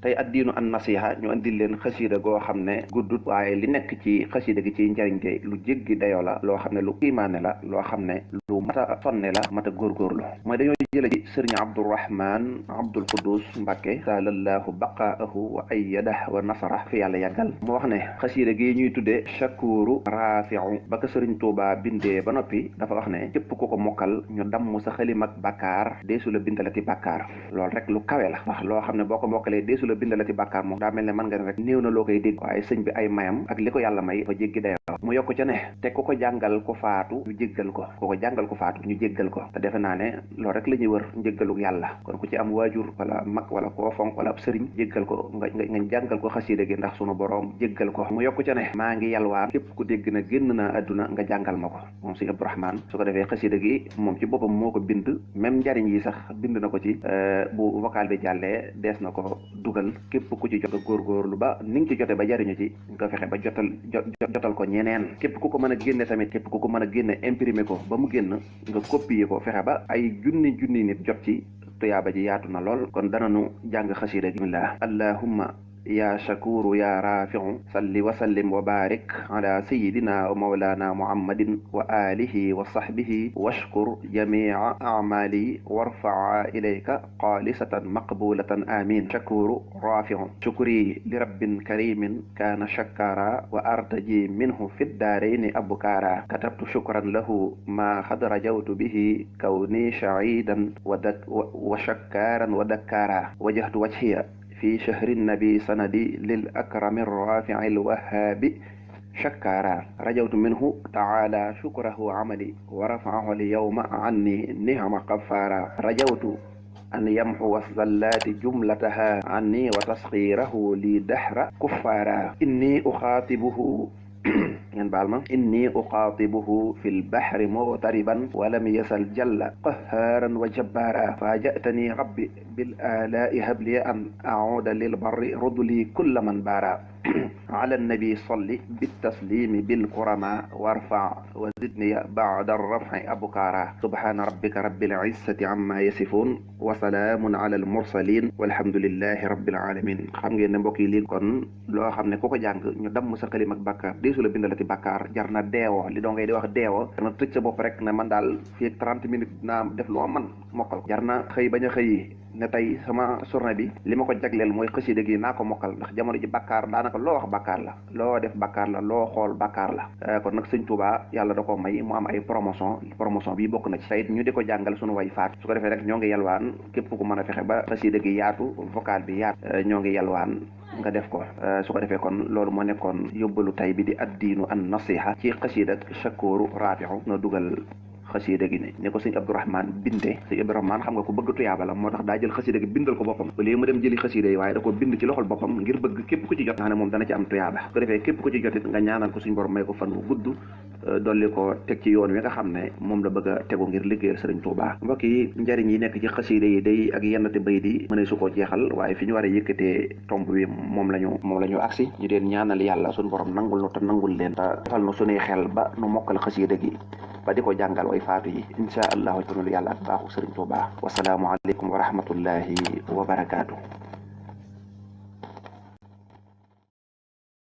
tey addiinu an nasiha ñu andil leen xasida goo xam ne guddut waaye li nekk ci xasida gi ci njariñ te lu jéggi dayoo la loo xam ne lu kiimaane la loo xam ne lu mat a sonne la mat a góorgóorlu mooy dañoo jële ci sëriñ Abdourahman Abdul Quddus Mbàkke saalallahu baqaahu wa ayyadah wa nasara fi yàlla yàggal mu wax ne xasida gi ñuy tuddee shakuru rafiu ba ko sëriñ Tuuba bindee ba noppi dafa wax ne képp ku ko mokkal ñu damm sa xalim ak bàkkaar deesu la bindalati bàkkaar loolu rek lu kawe la wax loo xam ne boo ko mokkalee deesu la bindalati bàkkaar moom daa mel ne mën nga ne rek néew na loo koy dégg waaye sëñ bi ay mayam ak li ko yàlla may fa jéggi dayoo mu yokk ca ne te ku ko jàngal ko faatu ñu jéggal ko ku ko jàngal ko faatu ñu jéggal ko te defe naa ne loolu rek la ñuy wër njéggalu yàlla kon ku ci am waajur wala mag wala koo fonk wala ab sëriñ jéggal ko nga jàngal ko xasida gi ndax sunu borom jéggal ko mu yokk ca ne maa ngi yalwaan képp ku dégg na génn na àdduna nga jàngal ma ko moom sëñ Abdourahman su ko defee xasida gi moom ci boppam moo ko bind même njariñ yi sax bind na ko ci bu vocal bi jàllee dees na ko dugal képp ku ci jot nga góorgóorlu ba ni nga ci jote ba jariñu ci nga fexe ba jotal ko ñeneen képp ku ko mën a génne tamit képp ku ko mën a génne imprimer ko ba mu génn nga copier ko fexe ba ay junni nit jot ci tuyaaba ji yaatu na lool kon dananu jàng xasida gi bismillah allahumma ya shakuru ya rafiu salli wa sallim wa barik ala sayidina wa mawlana muhammadin wa alihi wa sahbihi washkur jamia amali warfaa ilayka xaalisatan maqbulatan amin shakuru rafiu shukri li rabbin karimin kana shakara wa artaji minhu fi ddarayni abukara katabtu shukran lahu ma xad rajawtu bihi kawni shahidan wa shakkaran wa dakkara wajahtu wajhiya في شهر النبي سندي للأكرم الرافع الوهاب شكارا رجوت منه تعالى شكره عملي ورفعه اليوم عني نعم غفارا رجوت أن يمحو الزلات جملتها عني وتسخيره لي دهر كفارا إني أخاطبه إني أخاطبه في البحر مغتربا ولم يزل جل قهارا وجبارا فاجأتني ربي بالآلاء هب لي أن أعود للبر رد لي كل من بارا على النبي صلي بالتسليم بالكرماء وارفع وزدني بعد الرفع أبكارا سبحان ربك رب العزة عما يصفون وسلام على المرسلين والحمد لله رب العالمين xam ngeen ne mbokk yi lii kon loo xam ne ku ko jàng ñu damm sa xalim ak bàkkaar deesu la bindalati bàkkaar jar na deewoo li doo ngay di wax deewoo dana tëj sa bopp rek ne man daal fii 30 minutes naa def lu ma man mokkal jar na xëy bañ a xëy ne tey sama journée bi li ma ko jagleel mooy xasida gi naa ko mokkal ndax jamono ji bàkkaar daanaka loo wax bàkkaar la loo def bàkkaar la loo xool bàkkaar la kon nag sëñ Touba yàlla da ko may mu am ay promotion bi bokk na ci tey ñu di ko jàngal suñu way faat su ko defee rek ñoo ngi yalwaan képp ku mën a fexe ba xasida gi yaatu vocal bi yaatu ñoo ngi yalwaan nga def ko su ko defee kon loolu moo nekkoon yóbbalu tay bi di addiinu an nasiha ci xasida shakuru rafiu no dugal xasida gi ne ko sëñ Abdourahman binde sëñ Abdourahman xam nga ko bëgg tuyaaba la moo tax daa jël xasida gi bindal ko boppam au lieu mu dem jëli xasida yi waaye da ko bind ci loxol boppam ngir bëgg képp ku ci jot nga xam ne moom dana ci am tuyaaba su ko defee képp ku ci jotit nga ñaanal ko suñu borom may ko fan wu gudd dolli ko teg ci yoon wi nga xam ne moom la bëgg a tegu ngir liggéeyal sëriñ Touba mbokk yi njariñ yi nekk ci xasida yi day ak yennate bay di mën su koo jeexal waaye fi ñu war a yëkkatee tomb bi moom la ñu agsi ñu deen ñaanal yàlla suñu borom nangul nu te nangul leen te defal nu suñuy xel ba nu mokkal xasida gi ba di ko jàngal way faatu yi insha allahu tunul yàlla ak baaxu sëriñ Touba wasalaamu aleykum wa rahmatullahi wa barakaatu